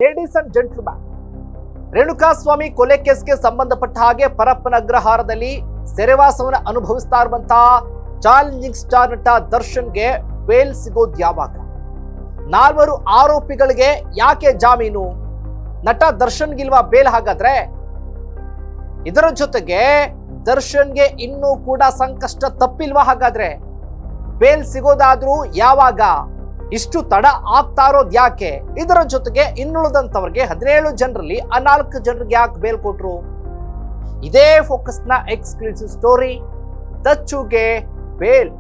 Ladies and gentleman, Renukaswamy ಕೊಲೆ ಕೇಸ್ಗೆ ಸಂಬಂಧಪಟ್ಟ ಹಾಗೆ ಪರಪ್ಪನ ಅಗ್ರಹಾರದಲ್ಲಿ ಸೆರೆವಾಸವನ್ನು ಅನುಭವಿಸ್ತಾ ಇರುವಂತಹ ಚಾಲೆಂಜಿಂಗ್ ಸ್ಟಾರ್ ನಟ ದರ್ಶನ್ಗೆ ಬೇಲ್ ಸಿಗೋದು ಯಾವಾಗ? 4 ಆರೋಪಿಗಳಿಗೆ ಯಾಕೆ ಜಾಮೀನು? ನಟ ದರ್ಶನ್ಗಿಲ್ವಾ ಬೇಲ್? ಹಾಗಾದ್ರೆ ಇದರ ಜೊತೆಗೆ ದರ್ಶನ್ಗೆ ಇನ್ನೂ ಕೂಡ ಸಂಕಷ್ಟ ತಪ್ಪಿಲ್ವಾ? ಹಾಗಾದ್ರೆ ಬೇಲ್ ಸಿಗೋದಾದ್ರೂ ಯಾವಾಗ? ಇಷ್ಟು ತಡ ಆಗ್ತಾ ಇರೋದು ಯಾಕೆ? ಇದರ ಜೊತೆಗೆ ಇನ್ನುಳಿದಂತವರಿಗೆ 17 ಜನರಲ್ಲಿ ಆ 4 ಜನರಿಗೆ ಯಾಕೆ ಬೇಲ್ ಕೊಟ್ರು? ಇದೇ ಫೋಕಸ್ ನ ಎಕ್ಸ್ಕ್ಲೂಸಿವ್ ಸ್ಟೋರಿ, ದಚ್ಚುಗೆ ಬೇಲ್.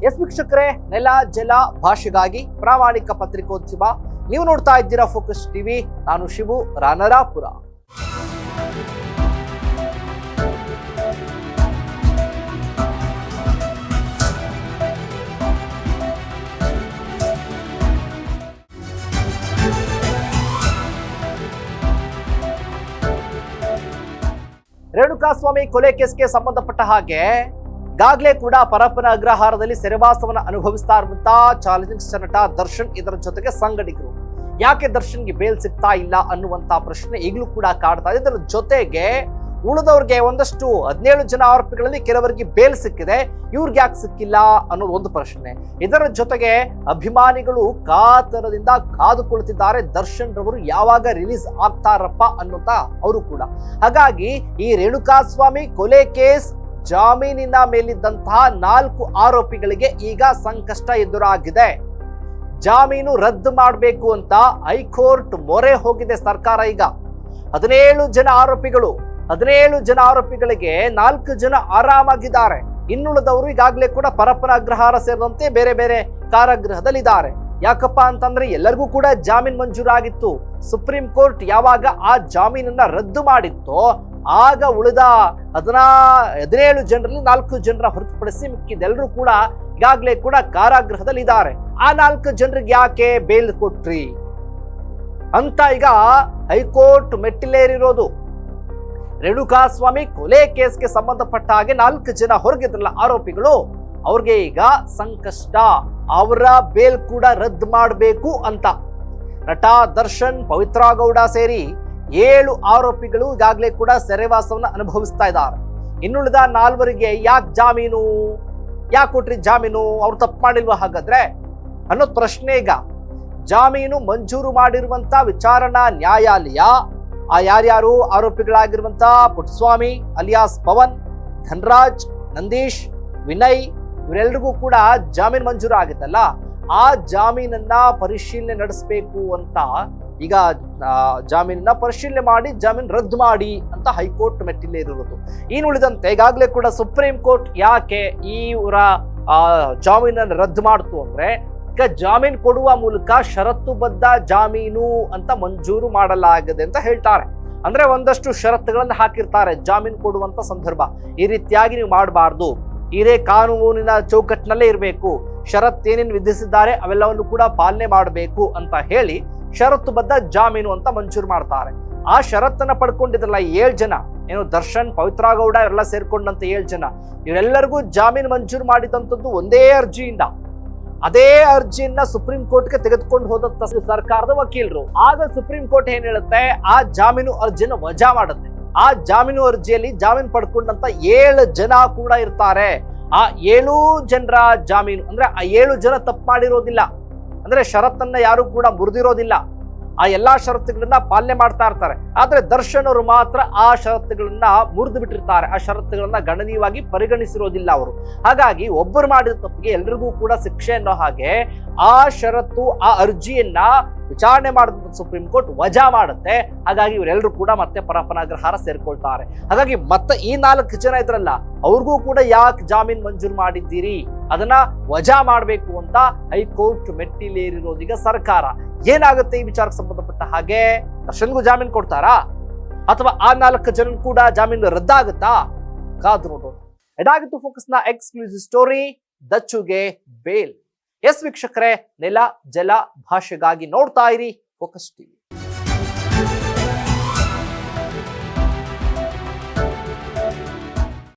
ಎಸ್ ವೀಕ್ಷಕರೇ, ನೆಲ ಜಲ ಭಾಷೆಗಾಗಿ ಪ್ರಾಮಾಣಿಕ ಪತ್ರಿಕೋದ್ಯಮ. ನೀವು ನೋಡ್ತಾ ಇದ್ದೀರಾ ಫೋಕಸ್ ಟಿವಿ. ನಾನು ಶಿವು ರಾನರಾಪುರ. ರೇಣುಕಾಸ್ವಾಮಿ ಕೊಲೆ ಕೇಸ್ಗೆ ಸಂಬಂಧಪಟ್ಟ ಹಾಗೆ ಈಗಾಗಲೇ ಕೂಡ ಪರಪ್ಪನ ಅಗ್ರಹಾರದಲ್ಲಿ ಸೆರೆವಾಸವನ್ನು ಅನುಭವಿಸ್ತಾ ಇರುವಂತಹ ಚಾಲೆಂಜಿಂಗ್ ಸ್ಟಾರ್ ನಟ ದರ್ಶನ್, ಇದರ ಜೊತೆಗೆ ಸಂಗಡಿಗರು ಯಾಕೆ ದರ್ಶನ್ಗೆ ಬೇಲ್ ಸಿಗ್ತಾ ಇಲ್ಲ ಅನ್ನುವಂತ ಪ್ರಶ್ನೆ ಈಗಲೂ ಕೂಡ ಕಾಡ್ತಾ ಇದೆ. ಇದರ ಜೊತೆಗೆ ಉಳಿದವ್ರಿಗೆ ಒಂದಷ್ಟು 17 ಜನ ಆರೋಪಿಗಳಲ್ಲಿ ಕೆಲವರಿಗೆ ಬೇಲ್ ಸಿಕ್ಕಿದೆ, ಇವ್ರಿಗೆ ಯಾಕೆ ಸಿಕ್ಕಿಲ್ಲ ಅನ್ನೋದು ಒಂದು ಪ್ರಶ್ನೆ. ಇದರ ಜೊತೆಗೆ ಅಭಿಮಾನಿಗಳು ಕಾತರದಿಂದ ಕಾದುಕೊಳ್ತಿದ್ದಾರೆ, ದರ್ಶನ್ ರವರು ಯಾವಾಗ ರಿಲೀಸ್ ಆಗ್ತಾರಪ್ಪ ಅನ್ನುತ್ತಾ ಅವರು ಕೂಡ. ಹಾಗಾಗಿ ಈ ರೇಣುಕಾಸ್ವಾಮಿ ಕೊಲೆ ಕೇಸ್ ಜಾಮೀನಿನ ಮೇಲಿದ್ದಂತಹ 4 ಆರೋಪಿಗಳಿಗೆ ಈಗ ಸಂಕಷ್ಟ ಎದುರಾಗಿದೆ. ಜಾಮೀನು ರದ್ದು ಮಾಡಬೇಕು ಅಂತ ಹೈಕೋರ್ಟ್ ಮೊರೆ ಹೋಗಿದೆ ಸರ್ಕಾರ. ಈಗ 17 ಜನ ಆರೋಪಿಗಳಿಗೆ 4 ಜನ ಆರಾಮಾಗಿದ್ದಾರೆ. ಇನ್ನುಳಿದವರು ಈಗಾಗಲೇ ಕೂಡ ಪರಪ್ಪನ ಅಗ್ರಹಾರ ಸೇರಿದಂತೆ ಬೇರೆ ಬೇರೆ ಕಾರಾಗೃಹದಲ್ಲಿದ್ದಾರೆ. ಯಾಕಪ್ಪ ಅಂತಂದ್ರೆ ಎಲ್ಲರಿಗೂ ಕೂಡ ಜಾಮೀನ್ ಮಂಜೂರಾಗಿತ್ತು. ಸುಪ್ರೀಂ ಕೋರ್ಟ್ ಯಾವಾಗ ಆ ಜಾಮೀನನ್ನ ರದ್ದು ಮಾಡಿತ್ತೋ ಆಗ ಉಳಿದ 17 ಜನರಲ್ಲಿ 4 ಜನರ ಹೊರತುಪಡಿಸಿ ಮಿಕ್ಕಿದೆಲ್ಲರೂ ಕೂಡ ಈಗಾಗಲೇ ಕೂಡ ಕಾರಾಗೃಹದಲ್ಲಿ ಇದ್ದಾರೆ. ಆ 4 ಜನರಿಗೆ ಯಾಕೆ ಬೇಲ್ ಕೊಟ್ರಿ ಅಂತ ಈಗ ಹೈಕೋರ್ಟ್ ಮೆಟ್ಟಿಲೇರಿರೋದು. ರೇಣುಕಾಸ್ವಾಮಿ ಕೊಲೆ ಕೇಸ್ಗೆ ಸಂಬಂಧಪಟ್ಟ ಹಾಗೆ 4 ಜನ ಹೊರಗಿದ್ರಲ್ಲ ಆರೋಪಿಗಳು, ಅವ್ರಿಗೆ ಈಗ ಸಂಕಷ್ಟ. ಅವರ ಬೇಲ್ ಕೂಡ ರದ್ದು ಮಾಡಬೇಕು ಅಂತ ನಟ ದರ್ಶನ್, ಪವಿತ್ರ ಗೌಡ ಸೇರಿ 7 ಆರೋಪಿಗಳು ಈಗಾಗಲೇ ಕೂಡ ಸೆರೆವಾಸವನ್ನು ಅನುಭವಿಸ್ತಾ ಇದ್ದಾರೆ. ಇನ್ನುಳಿದ 4 ಯಾಕೆ ಜಾಮೀನು? ಯಾಕೆ ಕೊಟ್ರಿ ಜಾಮೀನು? ಅವ್ರು ತಪ್ಪು ಮಾಡಿಲ್ವಾ ಹಾಗಾದ್ರೆ ಅನ್ನೋದು ಪ್ರಶ್ನೆ. ಈಗ ಜಾಮೀನು ಮಂಜೂರು ಮಾಡಿರುವಂತ ವಿಚಾರಣಾ ನ್ಯಾಯಾಲಯ ಆ ಯಾರ್ಯಾರು ಆರೋಪಿಗಳಾಗಿರುವಂತ ಪುಟ್ಟಸ್ವಾಮಿ ಅಲಿಯಾಸ್ ಪವನ್, ಧನ್ರಾಜ್, ನಂದೀಶ್, ವಿನಯ್ ಇವರೆಲ್ಲರಿಗೂ ಕೂಡ ಜಾಮೀನು ಮಂಜೂರು ಆಗಿತ್ತಲ್ಲ, ಆ ಜಾಮೀನನ್ನ ಪರಿಶೀಲನೆ ನಡೆಸಬೇಕು ಅಂತ ಈಗ ಜಾಮೀನನ್ನ ಪರಿಶೀಲನೆ ಮಾಡಿ ಜಾಮೀನು ರದ್ದು ಮಾಡಿ ಅಂತ ಹೈಕೋರ್ಟ್ ಮೆಟ್ಟಿಲೇರಿರೋದು. ಇನ್ನುಳಿದಂತೆ ಈಗಾಗಲೇ ಕೂಡ ಸುಪ್ರೀಂ ಕೋರ್ಟ್ ಯಾಕೆ ಇವರ ಜಾಮೀನನ್ನು ರದ್ದು ಮಾಡ್ತು ಅಂದ್ರೆ, ಈಗ ಜಾಮೀನು ಕೊಡುವ ಮೂಲಕ ಷರತ್ತುಬದ್ಧ ಜಾಮೀನು ಅಂತ ಮಂಜೂರು ಮಾಡಲಾಗಿದೆ ಅಂತ ಹೇಳ್ತಾರೆ. ಅಂದ್ರೆ ಒಂದಷ್ಟು ಷರತ್ತುಗಳನ್ನು ಹಾಕಿರ್ತಾರೆ ಜಾಮೀನು ಕೊಡುವಂತ ಸಂದರ್ಭ. ಈ ರೀತಿಯಾಗಿ ನೀವು ಮಾಡಬಾರ್ದು, ಇದೇ ಕಾನೂನಿನ ಚೌಕಟ್ಟಿನಲ್ಲೇ ಇರಬೇಕು, ಷರತ್ತೇನೇನು ವಿಧಿಸಿದ್ದಾರೆ ಅವೆಲ್ಲವನ್ನು ಕೂಡ ಪಾಲನೆ ಮಾಡಬೇಕು ಅಂತ ಹೇಳಿ ಷರತ್ತುಬದ್ಧ ಜಾಮೀನು ಅಂತ ಮಂಜೂರು ಮಾಡ್ತಾರೆ. ಆ ಷರತ್ತನ್ನ ಪಡ್ಕೊಂಡಿದ್ರಲ್ಲ 7 ಜನ, ಏನು ದರ್ಶನ್, ಪವಿತ್ರ ಗೌಡ ಇವರೆಲ್ಲ ಸೇರ್ಕೊಂಡಂತ 7 ಜನ, ಇವರೆಲ್ಲರಿಗೂ ಜಾಮೀನು ಮಂಜೂರು ಮಾಡಿದಂಥದ್ದು ಒಂದೇ ಅರ್ಜಿಯಿಂದ. ಅದೇ ಅರ್ಜಿಯನ್ನ ಸುಪ್ರೀಂ ಕೋರ್ಟ್ಗೆ ತೆಗೆದುಕೊಂಡು ಹೋದಂತ ಸರ್ಕಾರದ ವಕೀಲರು. ಆಗ ಸುಪ್ರೀಂ ಕೋರ್ಟ್ ಏನ್ ಹೇಳುತ್ತೆ, ಆ ಜಾಮೀನು ಅರ್ಜಿಯನ್ನು ವಜಾ ಮಾಡುತ್ತೆ. ಆ ಜಾಮೀನು ಅರ್ಜಿಯಲ್ಲಿ ಜಾಮೀನು ಪಡ್ಕೊಂಡಂತ 7 ಜನ ಕೂಡ ಇರ್ತಾರೆ. ಆ 7 ಜನರ ಜಾಮೀನು ಅಂದ್ರೆ ಆ 7 ಜನ ತಪ್ಪು ಮಾಡಿರೋದಿಲ್ಲ, ಅಂದ್ರೆ ಷರತ್ತನ್ನ ಯಾರು ಕೂಡ ಮುರಿದಿರೋದಿಲ್ಲ. ಆ ಎಲ್ಲಾ ಷರತ್ತುಗಳನ್ನ ಪಾಲನೆ ಮಾಡ್ತಾ ಇರ್ತಾರೆ. ಆದ್ರೆ ದರ್ಶನ್ ಅವರು ಮಾತ್ರ ಆ ಷರತ್ತುಗಳನ್ನ ಮುರಿದು ಬಿಟ್ಟಿರ್ತಾರೆ. ಆ ಷರತ್ತುಗಳನ್ನ ಗಣನೀಯವಾಗಿ ಪರಿಗಣಿಸಿರೋದಿಲ್ಲ ಅವರು. ಹಾಗಾಗಿ ಒಬ್ಬರು ಮಾಡಿದ ತಪ್ಪಿಗೆ ಎಲ್ರಿಗೂ ಕೂಡ ಶಿಕ್ಷೆ ಅನ್ನೋ ಹಾಗೆ ಆ ಷರತ್ತು, ಆ ಅರ್ಜಿಯನ್ನ ವಿಚಾರಣೆ ಮಾಡಿದ ಸುಪ್ರೀಂ ಕೋರ್ಟ್ ವಜಾ ಮಾಡುತ್ತೆ. ಹಾಗಾಗಿ ಇವರೆಲ್ಲರೂ ಕೂಡ ಮತ್ತೆ ಪರಪ್ಪನ ಅಗ್ರಹಾರ ಸೇರ್ಕೊಳ್ತಾರೆ. ಹಾಗಾಗಿ ಮತ್ತೆ ಈ 4 ಜನ ಇದ್ರಲ್ಲ, ಅವ್ರಿಗೂ ಕೂಡ ಯಾಕೆ ಜಾಮೀನು ಮಂಜೂರು ಮಾಡಿದ್ದೀರಿ, ಅದನ್ನ ವಜಾ ಮಾಡಬೇಕು ಅಂತ ಹೈಕೋರ್ಟ್ ಮೆಟ್ಟಿಲೇರಿರೋದೀಗ ಸರ್ಕಾರ. ಏನಾಗುತ್ತೆ ಈ ವಿಚಾರಕ್ಕೆ ಸಂಬಂಧಪಟ್ಟ ಹಾಗೆ? ದರ್ಶನ್ಗೂ ಜಾಮೀನು ಕೊಡ್ತಾರಾ ಅಥವಾ ಆ 4 ಜನ ಕೂಡ ಜಾಮೀನು ರದ್ದಾಗುತ್ತಾ? ಕಾದು ನೋಡೋಣ. ಇದಾಗಿತ್ತು ಫೋಕಸ್ ನ ಎಕ್ಸ್ಕ್ಲೂಸಿವ್ ಸ್ಟೋರಿ, ದಚ್ಚುಗೆ ಬೇಲ್. ಎಸ್ ವೀಕ್ಷಕರೇ, ನೆಲ ಜಲ ಭಾಷೆಗಾಗಿ ನೋಡ್ತಾ ಇರಿ ಫೋಕಸ್ ಟಿವಿ.